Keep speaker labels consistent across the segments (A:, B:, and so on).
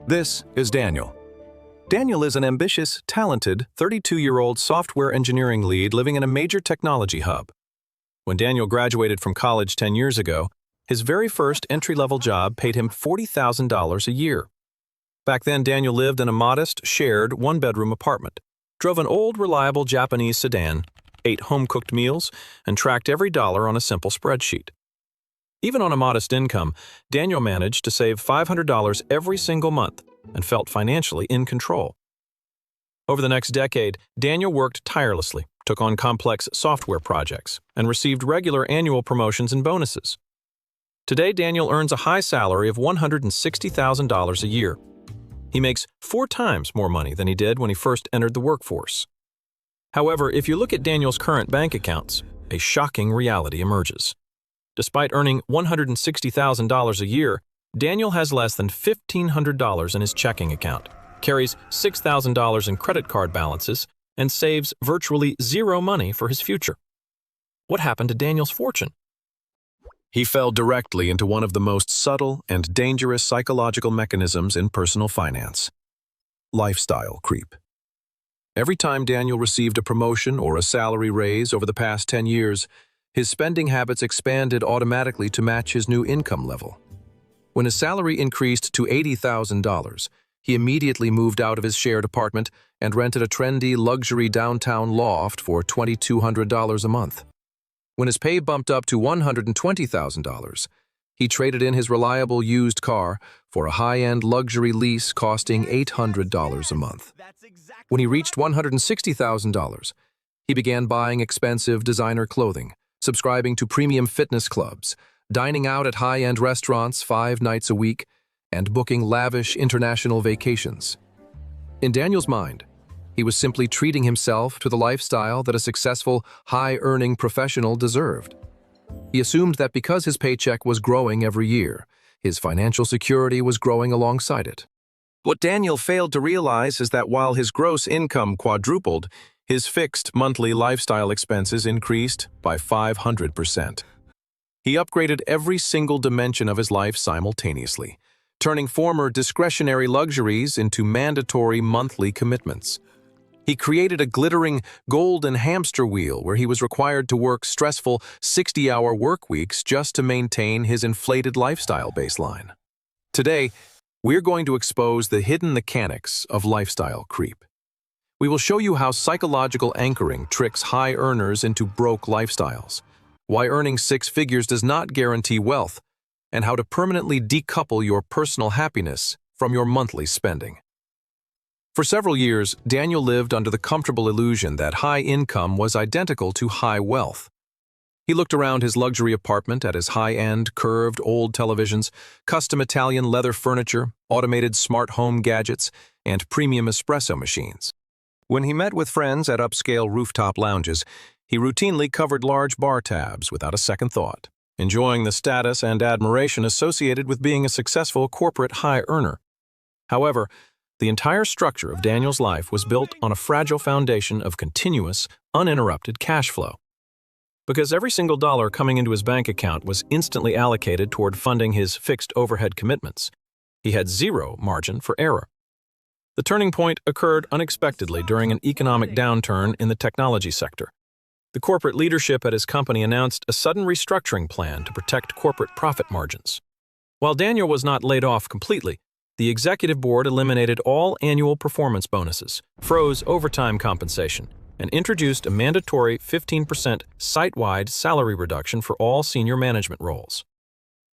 A: This is Daniel. Daniel is an ambitious, talented, 32-year-old software engineering lead living in a major technology hub. When Daniel graduated from college 10 years ago, his very first entry-level job paid him $40,000 a year. Back then, Daniel lived in a modest, shared, one-bedroom apartment, drove an old, reliable Japanese sedan, ate home-cooked meals, and tracked every dollar on a simple spreadsheet. Even on a modest income, Daniel managed to save $500 every single month and felt financially in control. Over the next decade, Daniel worked tirelessly, took on complex software projects, and received regular annual promotions and bonuses. Today, Daniel earns a high salary of $160,000 a year. He makes 4 times more money than he did when he first entered the workforce. However, if you look at Daniel's current bank accounts, a shocking reality emerges. Despite earning $160,000 a year, Daniel has less than $1,500 in his checking account, carries $6,000 in credit card balances, and saves virtually zero money for his future. What happened to Daniel's fortune? He fell directly into one of the most subtle and dangerous psychological mechanisms in personal finance: lifestyle creep. Every time Daniel received a promotion or a salary raise over the past 10 years, his spending habits expanded automatically to match his new income level. When his salary increased to $80,000, he immediately moved out of his shared apartment and rented a trendy luxury downtown loft for $2,200 a month. When his pay bumped up to $120,000, he traded in his reliable used car for a high-end luxury lease costing $800 a month. When he reached $160,000, he began buying expensive designer clothing, subscribing to premium fitness clubs, dining out at high-end restaurants 5 nights a week, and booking lavish international vacations. In Daniel's mind, he was simply treating himself to the lifestyle that a successful, high-earning professional deserved. He assumed that because his paycheck was growing every year, his financial security was growing alongside it. What Daniel failed to realize is that while his gross income quadrupled, his fixed monthly lifestyle expenses increased by 500%. He upgraded every single dimension of his life simultaneously, turning former discretionary luxuries into mandatory monthly commitments. He created a glittering golden hamster wheel where he was required to work stressful 60-hour work weeks just to maintain his inflated lifestyle baseline. Today, we're going to expose the hidden mechanics of lifestyle creep. We will show you how psychological anchoring tricks high earners into broke lifestyles, why earning 6 figures does not guarantee wealth, and how to permanently decouple your personal happiness from your monthly spending. For several years, Daniel lived under the comfortable illusion that high income was identical to high wealth. He looked around his luxury apartment at his high-end, curved old televisions, custom Italian leather furniture, automated smart home gadgets, and premium espresso machines. When he met with friends at upscale rooftop lounges, he routinely covered large bar tabs without a second thought, enjoying the status and admiration associated with being a successful corporate high earner. However, the entire structure of Daniel's life was built on a fragile foundation of continuous, uninterrupted cash flow. Because every single dollar coming into his bank account was instantly allocated toward funding his fixed overhead commitments, he had zero margin for error. The turning point occurred unexpectedly during an economic downturn in the technology sector. The corporate leadership at his company announced a sudden restructuring plan to protect corporate profit margins. While Daniel was not laid off completely, the executive board eliminated all annual performance bonuses, froze overtime compensation, and introduced a mandatory 15% site-wide salary reduction for all senior management roles.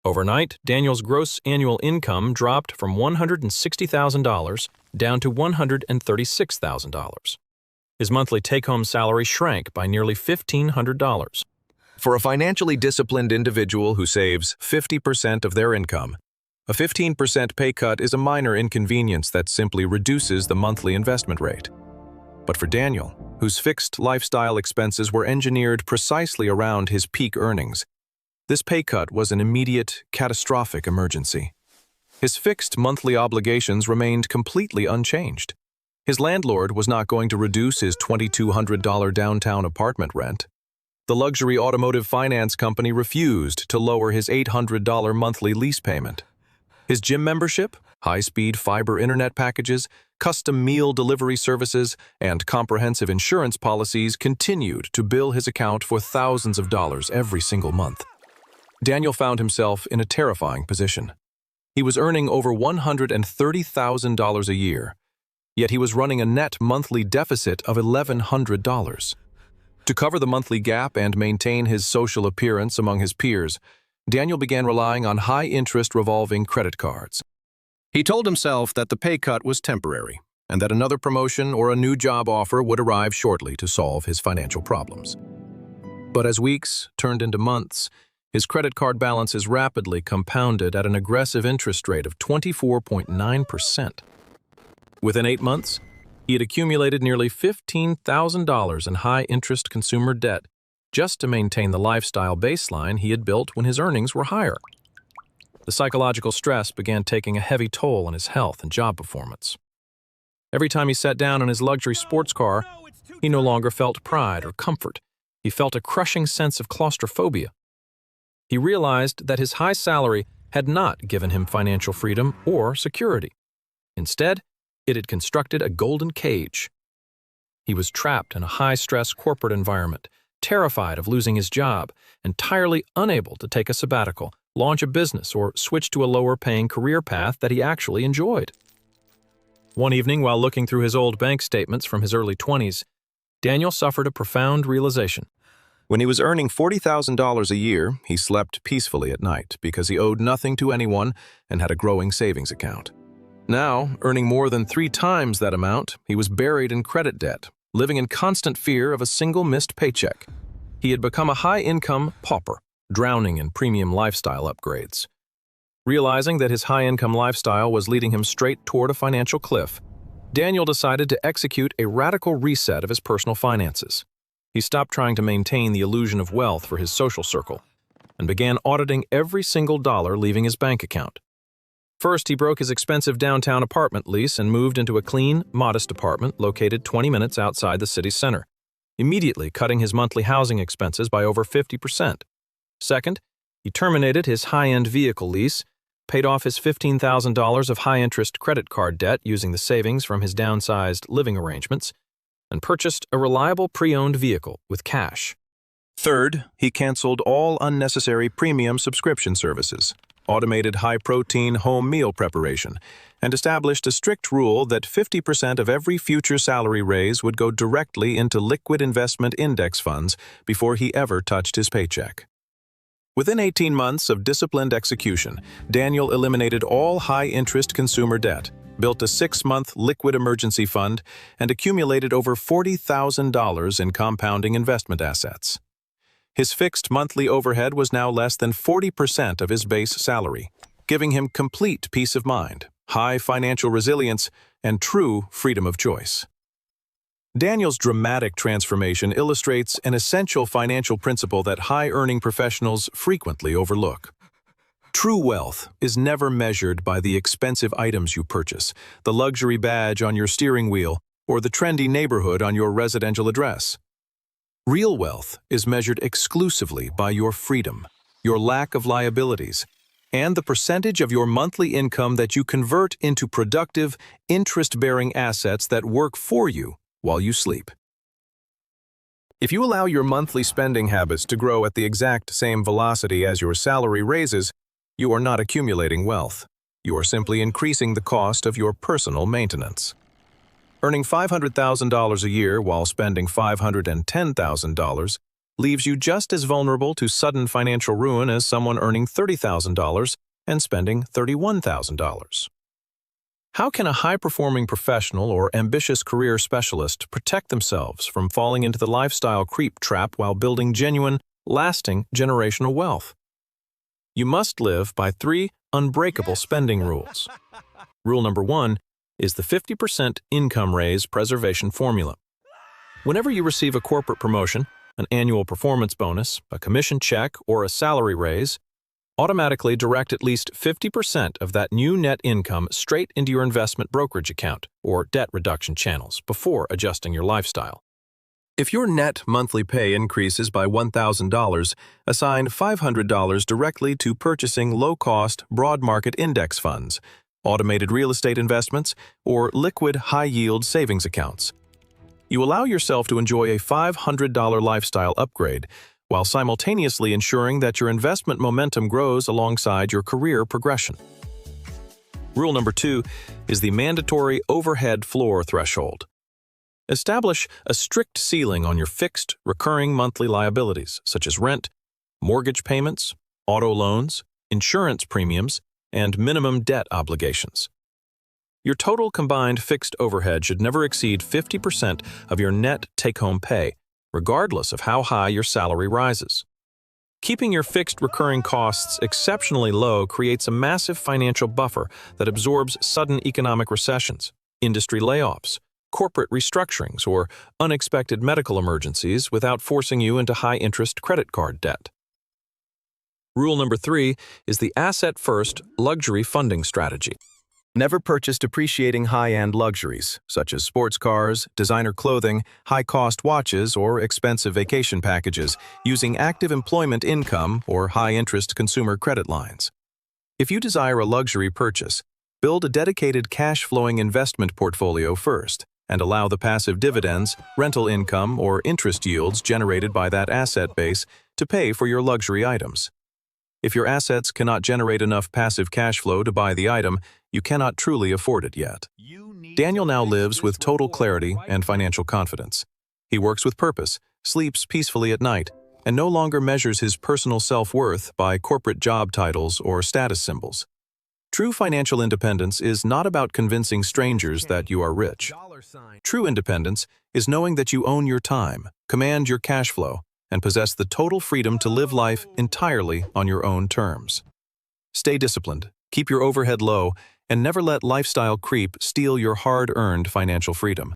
A: Overnight, Daniel's gross annual income dropped from $160,000 down to $136,000. His monthly take-home salary shrank by nearly $1,500. For a financially disciplined individual who saves 50% of their income, a 15% pay cut is a minor inconvenience that simply reduces the monthly investment rate. But for Daniel, whose fixed lifestyle expenses were engineered precisely around his peak earnings, this pay cut was an immediate, catastrophic emergency. His fixed monthly obligations remained completely unchanged. His landlord was not going to reduce his $2,200 downtown apartment rent. The luxury automotive finance company refused to lower his $800 monthly lease payment. His gym membership high-speed fiber internet packages, custom meal delivery services, and comprehensive insurance policies continued to bill his account for thousands of dollars every single month. Daniel found himself in a terrifying position. He was earning over $130,000 a year, yet he was running a net monthly deficit of $1,100. To cover the monthly gap and maintain his social appearance among his peers, Daniel began relying on high-interest revolving credit cards. He told himself that the pay cut was temporary and that another promotion or a new job offer would arrive shortly to solve his financial problems. But as weeks turned into months, his credit card balances rapidly compounded at an aggressive interest rate of 24.9%. Within 8 months, he had accumulated nearly $15,000 in high-interest consumer debt just to maintain the lifestyle baseline he had built when his earnings were higher. The psychological stress began taking a heavy toll on his health and job performance. Every time he sat down in his luxury sports car, he no longer felt pride or comfort. He felt a crushing sense of claustrophobia. He realized that his high salary had not given him financial freedom or security. Instead, it had constructed a golden cage. He was trapped in a high-stress corporate environment, terrified of losing his job, entirely unable to take a sabbatical, launch a business, or switch to a lower-paying career path that he actually enjoyed. One evening, while looking through his old bank statements from his early 20s, Daniel suffered a profound realization. When he was earning $40,000 a year, he slept peacefully at night because he owed nothing to anyone and had a growing savings account. Now, earning more than 3 times that amount, he was buried in credit debt, living in constant fear of a single missed paycheck. He had become a high-income pauper, drowning in premium lifestyle upgrades. Realizing that his high-income lifestyle was leading him straight toward a financial cliff, Daniel decided to execute a radical reset of his personal finances. He stopped trying to maintain the illusion of wealth for his social circle and began auditing every single dollar leaving his bank account. First, he broke his expensive downtown apartment lease and moved into a clean, modest apartment located 20 minutes outside the city center, immediately cutting his monthly housing expenses by over 50%. Second, he terminated his high-end vehicle lease, paid off his $15,000 of high-interest credit card debt using the savings from his downsized living arrangements, and purchased a reliable pre-owned vehicle with cash. Third, he canceled all unnecessary premium subscription services, automated high-protein home meal preparation, and established a strict rule that 50% of every future salary raise would go directly into liquid investment index funds before he ever touched his paycheck. Within 18 months of disciplined execution, Daniel eliminated all high-interest consumer debt, built a 6-month liquid emergency fund, and accumulated over $40,000 in compounding investment assets. His fixed monthly overhead was now less than 40% of his base salary, giving him complete peace of mind, high financial resilience, and true freedom of choice. Daniel's dramatic transformation illustrates an essential financial principle that high-earning professionals frequently overlook. True wealth is never measured by the expensive items you purchase, the luxury badge on your steering wheel, or the trendy neighborhood on your residential address. Real wealth is measured exclusively by your freedom, your lack of liabilities, and the percentage of your monthly income that you convert into productive, interest-bearing assets that work for you while you sleep. If you allow your monthly spending habits to grow at the exact same velocity as your salary raises, you are not accumulating wealth. You are simply increasing the cost of your personal maintenance. Earning $500,000 a year while spending $510,000 leaves you just as vulnerable to sudden financial ruin as someone earning $30,000 and spending $31,000. How can a high-performing professional or ambitious career specialist protect themselves from falling into the lifestyle creep trap while building genuine, lasting generational wealth? You must live by 3 unbreakable spending rules. Rule number 1 is the 50% income raise preservation formula. Whenever you receive a corporate promotion, an annual performance bonus, a commission check, or a salary raise, automatically direct at least 50% of that new net income straight into your investment brokerage account or debt reduction channels before adjusting your lifestyle. If your net monthly pay increases by $1,000, assign $500 directly to purchasing low-cost, broad market index funds, automated real estate investments, or liquid high-yield savings accounts. You allow yourself to enjoy a $500 lifestyle upgrade while simultaneously ensuring that your investment momentum grows alongside your career progression. Rule number 2 is the mandatory overhead floor threshold. Establish a strict ceiling on your fixed, recurring monthly liabilities, such as rent, mortgage payments, auto loans, insurance premiums, and minimum debt obligations. Your total combined fixed overhead should never exceed 50% of your net take-home pay, regardless of how high your salary rises. Keeping your fixed recurring costs exceptionally low creates a massive financial buffer that absorbs sudden economic recessions, industry layoffs, corporate restructurings, or unexpected medical emergencies without forcing you into high-interest credit card debt. Rule number 3 is the asset-first luxury funding strategy. Never purchase depreciating high-end luxuries, such as sports cars, designer clothing, high-cost watches, or expensive vacation packages, using active employment income or high-interest consumer credit lines. If you desire a luxury purchase, build a dedicated cash-flowing investment portfolio first, and allow the passive dividends, rental income, or interest yields generated by that asset base to pay for your luxury items. If your assets cannot generate enough passive cash flow to buy the item, you cannot truly afford it yet. Daniel now lives with total clarity and financial confidence. He works with purpose, sleeps peacefully at night, and no longer measures his personal self-worth by corporate job titles or status symbols. True financial independence is not about convincing strangers that you are rich. True independence is knowing that you own your time, command your cash flow, and possess the total freedom to live life entirely on your own terms. Stay disciplined, keep your overhead low, and never let lifestyle creep steal your hard-earned financial freedom.